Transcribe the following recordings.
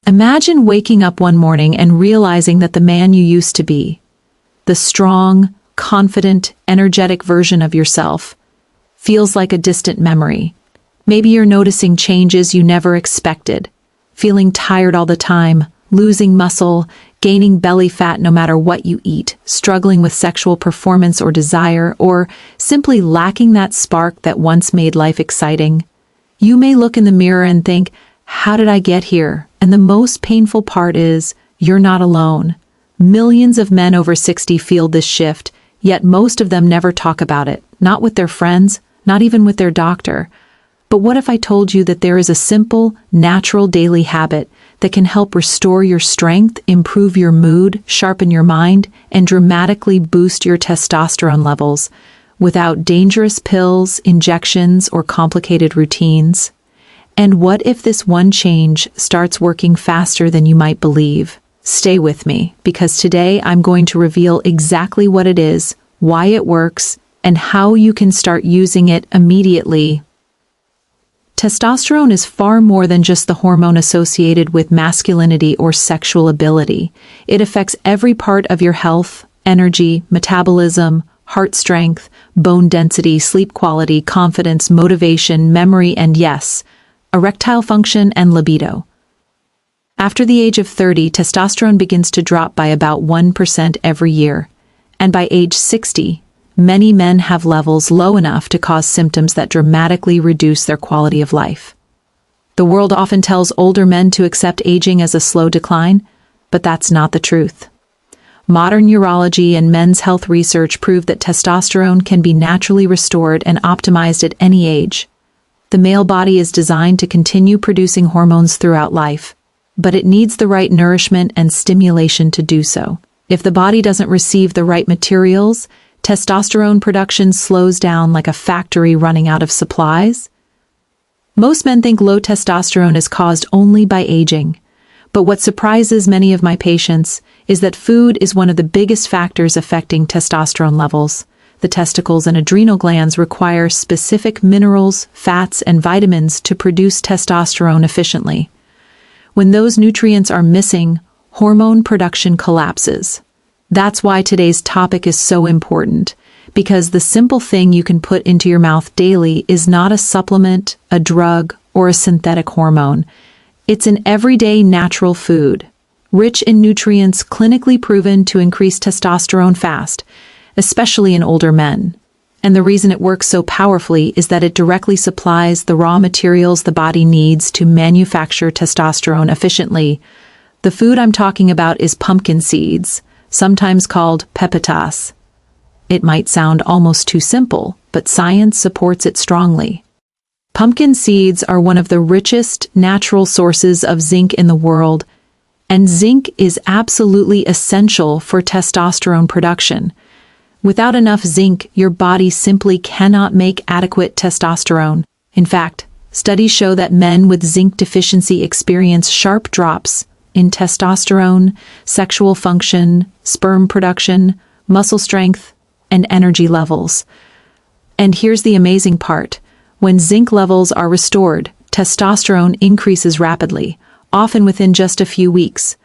Imagine waking up one morning and realizing that the man you used to be, the strong, confident, energetic version of yourself, feels like a distant memory. Maybe you're noticing changes you never expected, feeling tired all the time, losing muscle, gaining belly fat no matter what you eat, struggling with sexual performance or desire, or simply lacking that spark that once made life exciting. You may look in the mirror and think, how did I get here? And the most painful part is, you're not alone. Millions of men over 60 feel this shift, yet most of them never talk about it, not with their friends, not even with their doctor. But what if I told you that there is a simple, natural daily habit that can help restore your strength, improve your mood, sharpen your mind, and dramatically boost your testosterone levels without dangerous pills, injections, or complicated routines? And what if this one change starts working faster than you might believe? Stay with me, because today I'm going to reveal exactly what it is, why it works, and how you can start using it immediately. Testosterone is far more than just the hormone associated with masculinity or sexual ability. It affects every part of your health, energy, metabolism, heart strength, bone density, sleep quality, confidence, motivation, memory, and yes, erectile function and libido. After the age of 30, testosterone begins to drop by about 1% every year, and by age 60, many men have levels low enough to cause symptoms that dramatically reduce their quality of life. The world often tells older men to accept aging as a slow decline, but that's not the truth. Modern urology and men's health research prove that testosterone can be naturally restored and optimized at any age. The male body is designed to continue producing hormones throughout life, but it needs the right nourishment and stimulation to do so. If the body doesn't receive the right materials, testosterone production slows down like a factory running out of supplies. Most men think low testosterone is caused only by aging, but what surprises many of my patients is that food is one of the biggest factors affecting testosterone levels. The testicles and adrenal glands require specific minerals, fats, and vitamins to produce testosterone efficiently. When those nutrients are missing, hormone production collapses. That's why today's topic is so important, because the simple thing you can put into your mouth daily is not a supplement, a drug, or a synthetic hormone. It's an everyday natural food, rich in nutrients clinically proven to increase testosterone fast, especially in older men. And the reason it works so powerfully is that it directly supplies the raw materials the body needs to manufacture testosterone efficiently. The food I'm talking about is pumpkin seeds, sometimes called pepitas. It might sound almost too simple, but science supports it strongly. Pumpkin seeds are one of the richest natural sources of zinc in the world, and zinc is absolutely essential for testosterone production. Without enough zinc, your body simply cannot make adequate testosterone. In fact, studies show that men with zinc deficiency experience sharp drops in testosterone, sexual function, sperm production, muscle strength, and energy levels. And here's the amazing part. When zinc levels are restored, testosterone increases rapidly, often within just a few weeks.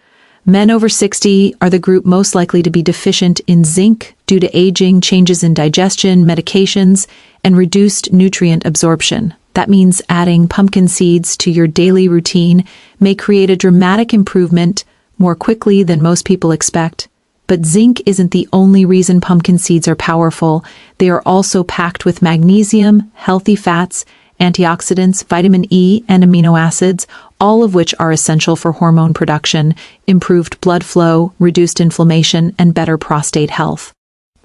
Men over 60 are the group most likely to be deficient in zinc due to aging, changes in digestion, medications, and reduced nutrient absorption. That means adding pumpkin seeds to your daily routine may create a dramatic improvement more quickly than most people expect. But zinc isn't the only reason pumpkin seeds are powerful. They are also packed with magnesium, healthy fats, antioxidants, vitamin E, and amino acids, all of which are essential for hormone production, improved blood flow, reduced inflammation, and better prostate health.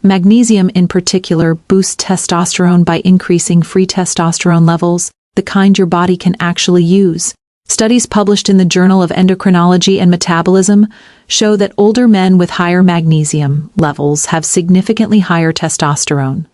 Magnesium in particular boosts testosterone by increasing free testosterone levels, the kind your body can actually use. Studies published in the Journal of Endocrinology and Metabolism show that older men with higher magnesium levels have significantly higher testosterone.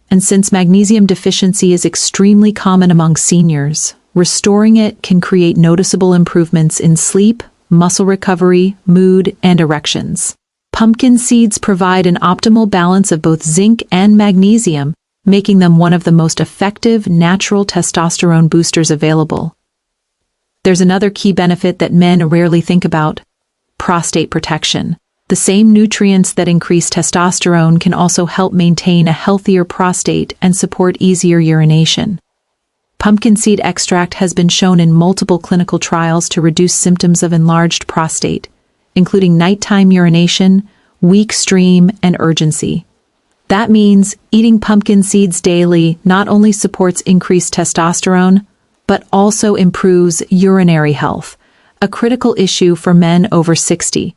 And since magnesium deficiency is extremely common among seniors, restoring it can create noticeable improvements in sleep, muscle recovery, mood, and erections. Pumpkin seeds provide an optimal balance of both zinc and magnesium, making them one of the most effective natural testosterone boosters available. There's another key benefit that men rarely think about: prostate protection. The same nutrients that increase testosterone can also help maintain a healthier prostate and support easier urination. Pumpkin seed extract has been shown in multiple clinical trials to reduce symptoms of enlarged prostate, including nighttime urination, weak stream, and urgency. That means eating pumpkin seeds daily not only supports increased testosterone, but also improves urinary health, a critical issue for men over 60.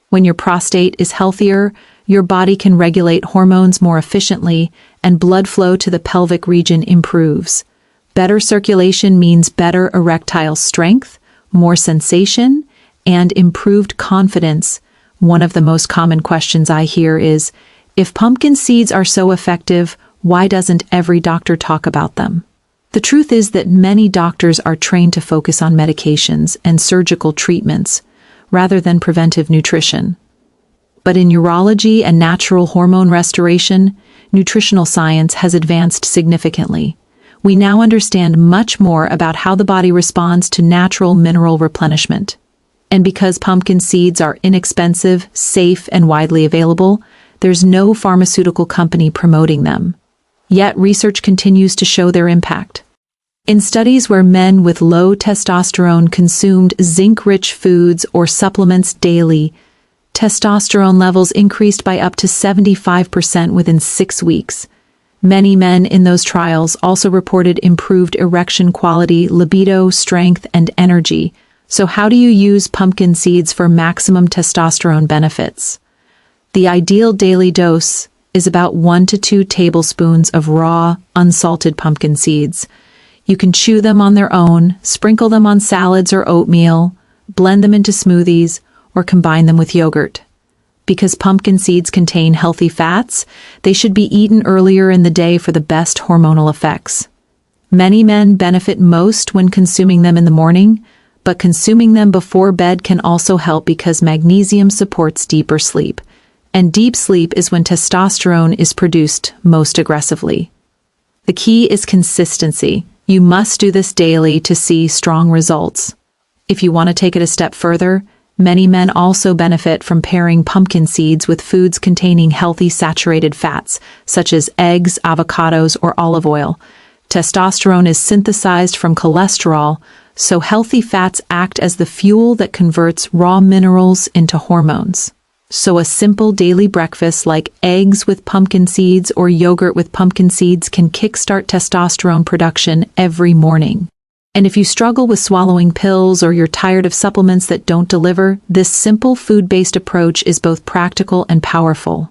When your prostate is healthier, your body can regulate hormones more efficiently, and blood flow to the pelvic region improves. Better circulation means better erectile strength, more sensation, and improved confidence. One of the most common questions I hear is, if pumpkin seeds are so effective, why doesn't every doctor talk about them? The truth is that many doctors are trained to focus on medications and surgical treatments, rather than preventive nutrition. But in urology and natural hormone restoration, nutritional science has advanced significantly. We now understand much more about how the body responds to natural mineral replenishment. And because pumpkin seeds are inexpensive, safe, and widely available, there's no pharmaceutical company promoting them. Yet research continues to show their impact. In studies where men with low testosterone consumed zinc-rich foods or supplements daily, testosterone levels increased by up to 75% within 6 weeks. Many men in those trials also reported improved erection quality, libido, strength, and energy. So how do you use pumpkin seeds for maximum testosterone benefits? The ideal daily dose is about 1 to 2 tablespoons of raw, unsalted pumpkin seeds. You can chew them on their own, sprinkle them on salads or oatmeal, blend them into smoothies, or combine them with yogurt. Because pumpkin seeds contain healthy fats, they should be eaten earlier in the day for the best hormonal effects. Many men benefit most when consuming them in the morning, but consuming them before bed can also help because magnesium supports deeper sleep, and deep sleep is when testosterone is produced most aggressively. The key is consistency. You must do this daily to see strong results. If you want to take it a step further, many men also benefit from pairing pumpkin seeds with foods containing healthy saturated fats, such as eggs, avocados, or olive oil. Testosterone is synthesized from cholesterol, so healthy fats act as the fuel that converts raw minerals into hormones. So a simple daily breakfast like eggs with pumpkin seeds or yogurt with pumpkin seeds can kickstart testosterone production every morning. And if you struggle with swallowing pills or you're tired of supplements that don't deliver, this simple food-based approach is both practical and powerful.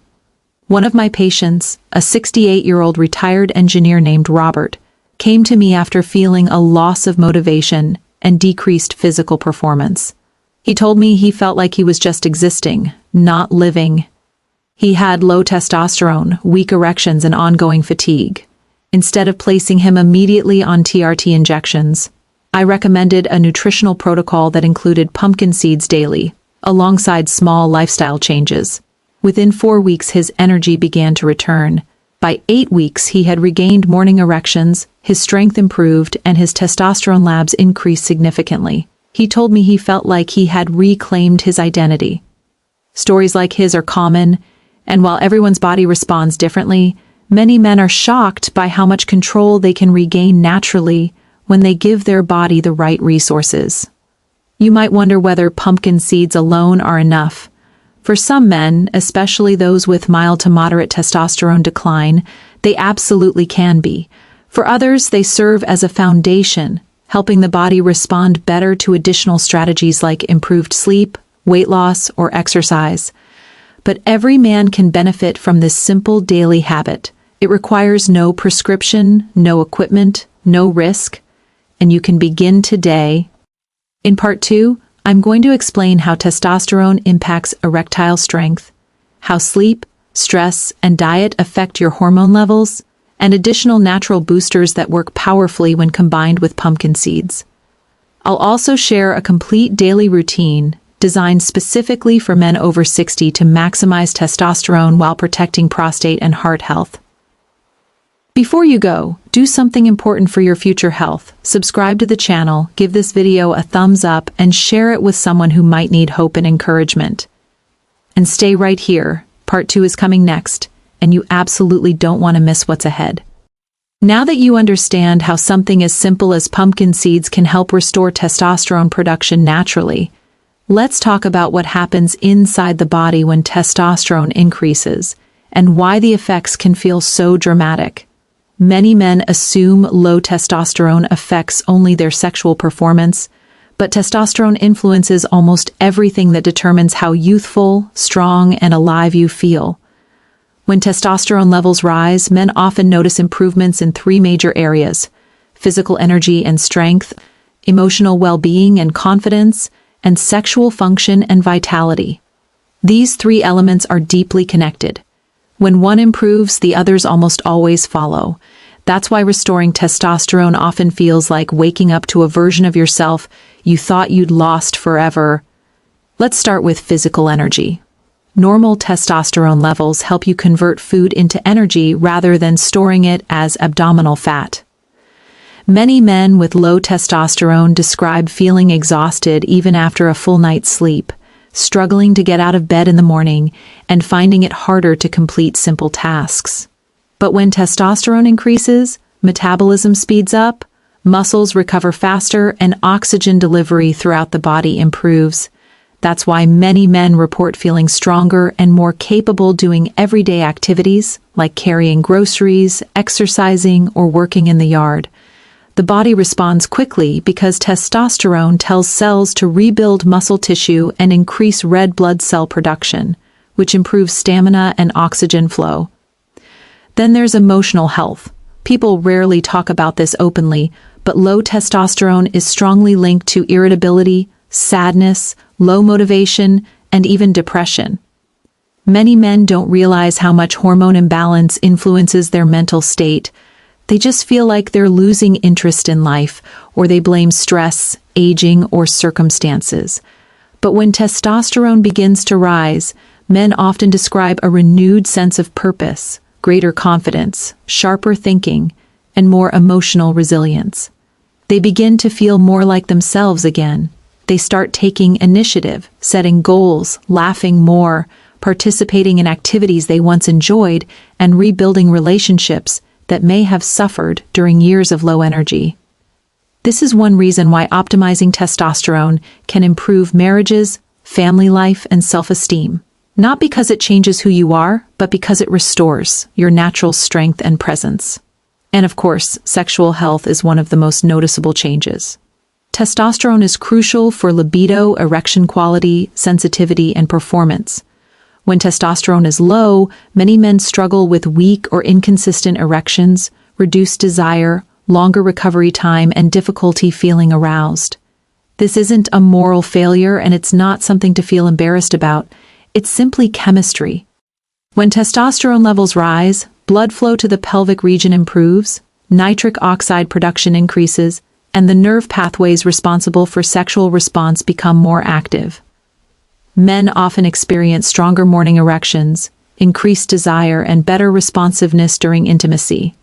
One of my patients, a 68-year-old retired engineer named Robert, came to me after feeling a loss of motivation and decreased physical performance. He told me he felt like he was just existing, not living. He had low testosterone, weak erections, and ongoing fatigue. Instead of placing him immediately on TRT injections, I recommended a nutritional protocol that included pumpkin seeds daily, alongside small lifestyle changes. Within 4 weeks, his energy began to return. By 8 weeks, he had regained morning erections, his strength improved, and his testosterone labs increased significantly. He told me he felt like he had reclaimed his identity. Stories like his are common, and while everyone's body responds differently, many men are shocked by how much control they can regain naturally when they give their body the right resources. You might wonder whether pumpkin seeds alone are enough. For some men, especially those with mild to moderate testosterone decline, they absolutely can be. For others, they serve as a foundation, helping the body respond better to additional strategies like improved sleep, weight loss, or exercise. But every man can benefit from this simple daily habit. It requires no prescription, no equipment, no risk, and you can begin today. In Part 2, I'm going to explain how testosterone impacts erectile strength, how sleep, stress, and diet affect your hormone levels, and additional natural boosters that work powerfully when combined with pumpkin seeds. I'll also share a complete daily routine designed specifically for men over 60 to maximize testosterone while protecting prostate and heart health. Before you go, do something important for your future health. Subscribe to the channel, give this video a thumbs up, and share it with someone who might need hope and encouragement. And stay right here. Part 2 is coming next, and you absolutely don't want to miss what's ahead. Now that you understand how something as simple as pumpkin seeds can help restore testosterone production naturally, let's talk about what happens inside the body when testosterone increases, and why the effects can feel so dramatic. Many men assume low testosterone affects only their sexual performance, but testosterone influences almost everything that determines how youthful, strong, and alive you feel. When testosterone levels rise, men often notice improvements in 3 major areas: physical energy and strength, emotional well-being and confidence, and sexual function and vitality. These 3 elements are deeply connected. When one improves, the others almost always follow. That's why restoring testosterone often feels like waking up to a version of yourself you thought you'd lost forever. Let's start with physical energy. Normal testosterone levels help you convert food into energy rather than storing it as abdominal fat. Many men with low testosterone describe feeling exhausted even after a full night's sleep, struggling to get out of bed in the morning, and finding it harder to complete simple tasks. But when testosterone increases, metabolism speeds up, muscles recover faster, and oxygen delivery throughout the body improves. That's why many men report feeling stronger and more capable doing everyday activities like carrying groceries, exercising, or working in the yard. The body responds quickly because testosterone tells cells to rebuild muscle tissue and increase red blood cell production, which improves stamina and oxygen flow. Then there's emotional health. People rarely talk about this openly, but low testosterone is strongly linked to irritability, sadness, low motivation, and even depression. Many men don't realize how much hormone imbalance influences their mental state. They just feel like they're losing interest in life, or they blame stress, aging, or circumstances. But when testosterone begins to rise, men often describe a renewed sense of purpose, greater confidence, sharper thinking, and more emotional resilience. They begin to feel more like themselves again. They start taking initiative, setting goals, laughing more, participating in activities they once enjoyed, and rebuilding relationships that may have suffered during years of low energy. This is one reason why optimizing testosterone can improve marriages, family life, and self-esteem. Not because it changes who you are, but because it restores your natural strength and presence. And of course, sexual health is one of the most noticeable changes. Testosterone is crucial for libido, erection quality, sensitivity, and performance. When testosterone is low, many men struggle with weak or inconsistent erections, reduced desire, longer recovery time, and difficulty feeling aroused. This isn't a moral failure, and it's not something to feel embarrassed about. It's simply chemistry. When testosterone levels rise, blood flow to the pelvic region improves, nitric oxide production increases, and the nerve pathways responsible for sexual response become more active. Men often experience stronger morning erections, increased desire, and better responsiveness during intimacy.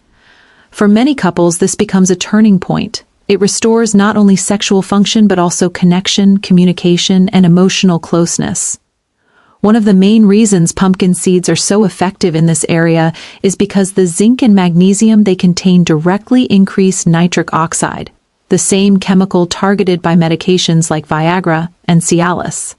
For many couples, this becomes a turning point. It restores not only sexual function but also connection, communication, and emotional closeness. One of the main reasons pumpkin seeds are so effective in this area is because the zinc and magnesium they contain directly increase nitric oxide, the same chemical targeted by medications like Viagra and Cialis.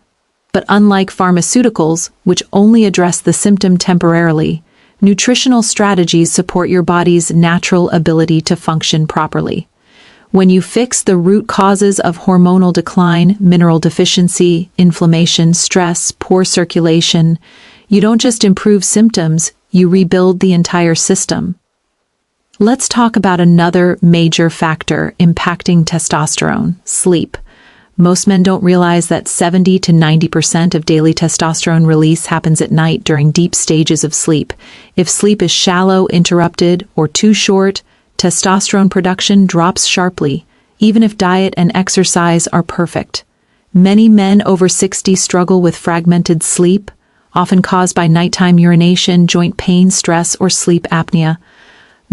But unlike pharmaceuticals, which only address the symptom temporarily, nutritional strategies support your body's natural ability to function properly. When you fix the root causes of hormonal decline, mineral deficiency, inflammation, stress, poor circulation, you don't just improve symptoms, you rebuild the entire system. Let's talk about another major factor impacting testosterone: sleep. Most men don't realize that 70 to 90% of daily testosterone release happens at night during deep stages of sleep. If sleep is shallow, interrupted, or too short, testosterone production drops sharply, even if diet and exercise are perfect. Many men over 60 struggle with fragmented sleep, often caused by nighttime urination, joint pain, stress, or sleep apnea.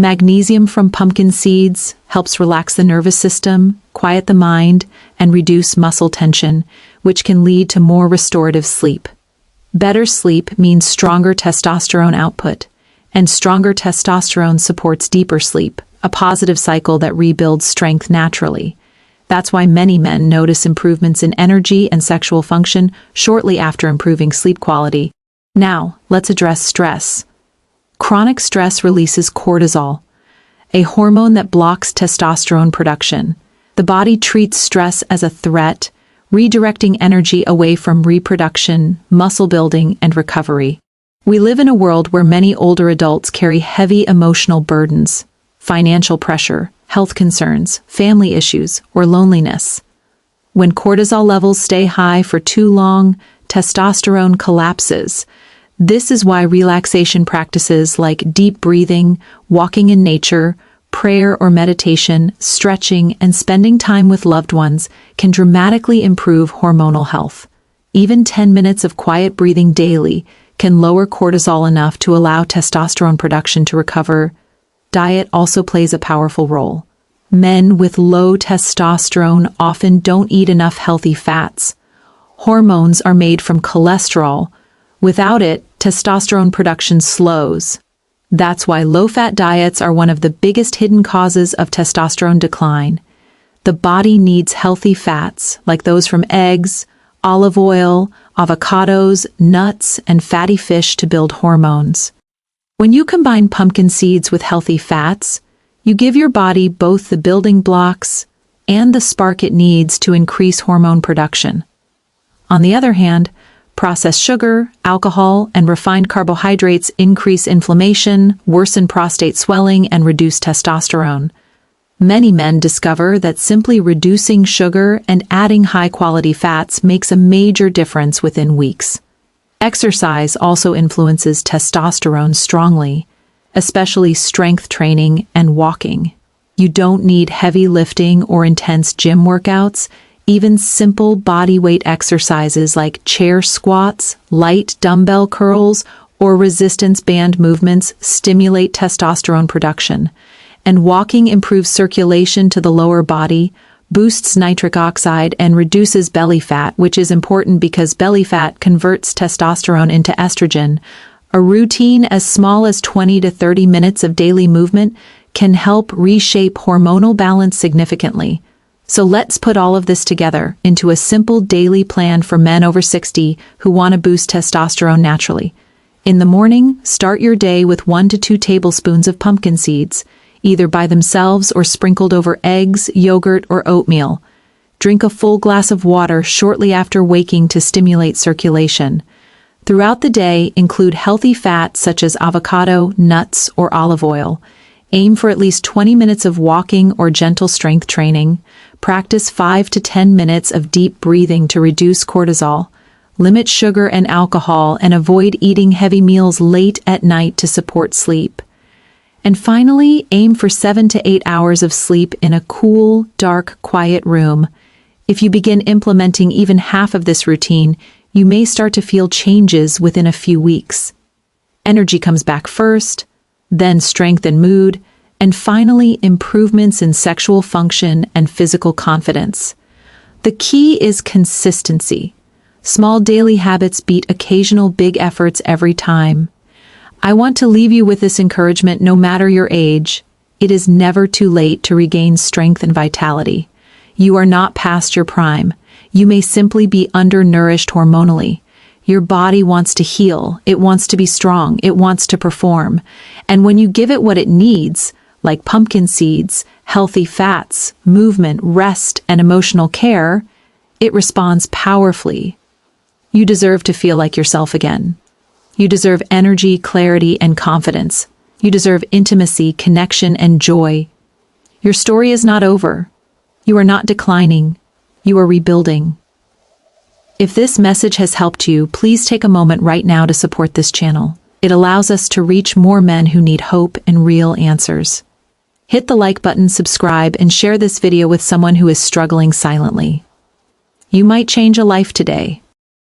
Magnesium from pumpkin seeds helps relax the nervous system, quiet the mind, and reduce muscle tension, which can lead to more restorative sleep. Better sleep means stronger testosterone output, and stronger testosterone supports deeper sleep, a positive cycle that rebuilds strength naturally. That's why many men notice improvements in energy and sexual function shortly after improving sleep quality. Now, let's address stress. Chronic stress releases cortisol, a hormone that blocks testosterone production. The body treats stress as a threat, redirecting energy away from reproduction, muscle building, and recovery. We live in a world where many older adults carry heavy emotional burdens, financial pressure, health concerns, family issues, or loneliness. When cortisol levels stay high for too long, testosterone collapses. This is why relaxation practices like deep breathing, walking in nature, prayer or meditation, stretching, and spending time with loved ones can dramatically improve hormonal health. Even 10 minutes of quiet breathing daily can lower cortisol enough to allow testosterone production to recover. Diet also plays a powerful role. Men with low testosterone often don't eat enough healthy fats. Hormones are made from cholesterol. Without it, testosterone production slows. That's why low-fat diets are one of the biggest hidden causes of testosterone decline. The body needs healthy fats, like those from eggs, olive oil, avocados, nuts, and fatty fish to build hormones. When you combine pumpkin seeds with healthy fats, you give your body both the building blocks and the spark it needs to increase hormone production. On the other hand, processed sugar, alcohol, and refined carbohydrates increase inflammation, worsen prostate swelling, and reduce testosterone. Many men discover that simply reducing sugar and adding high-quality fats makes a major difference within weeks. Exercise also influences testosterone strongly, especially strength training and walking. You don't need heavy lifting or intense gym workouts. Even simple body weight exercises like chair squats, light dumbbell curls, or resistance band movements stimulate testosterone production. And walking improves circulation to the lower body, boosts nitric oxide, and reduces belly fat, which is important because belly fat converts testosterone into estrogen. A routine as small as 20 to 30 minutes of daily movement can help reshape hormonal balance significantly. So let's put all of this together into a simple daily plan for men over 60 who want to boost testosterone naturally. In the morning, start your day with 1 to 2 tablespoons of pumpkin seeds, either by themselves or sprinkled over eggs, yogurt, or oatmeal. Drink a full glass of water shortly after waking to stimulate circulation. Throughout the day, include healthy fats such as avocado, nuts, or olive oil. Aim for at least 20 minutes of walking or gentle strength training. Practice 5 to 10 minutes of deep breathing to reduce cortisol. Limit sugar and alcohol and avoid eating heavy meals late at night to support sleep. And finally, aim for 7 to 8 hours of sleep in a cool, dark, quiet room. If you begin implementing even half of this routine, you may start to feel changes within a few weeks. Energy comes back first, then strength and mood, and finally improvements in sexual function and physical confidence. The key is consistency. Small daily habits beat occasional big efforts every time. I want to leave you with this encouragement no matter your age. It is never too late to regain strength and vitality. You are not past your prime. You may simply be undernourished hormonally. Your body wants to heal. It wants to be strong. It wants to perform. And when you give it what it needs, like pumpkin seeds, healthy fats, movement, rest, and emotional care, it responds powerfully. You deserve to feel like yourself again. You deserve energy, clarity, and confidence. You deserve intimacy, connection, and joy. Your story is not over. You are not declining. You are rebuilding. If this message has helped you, please take a moment right now to support this channel. It allows us to reach more men who need hope and real answers. Hit the like button, subscribe, and share this video with someone who is struggling silently. You might change a life today.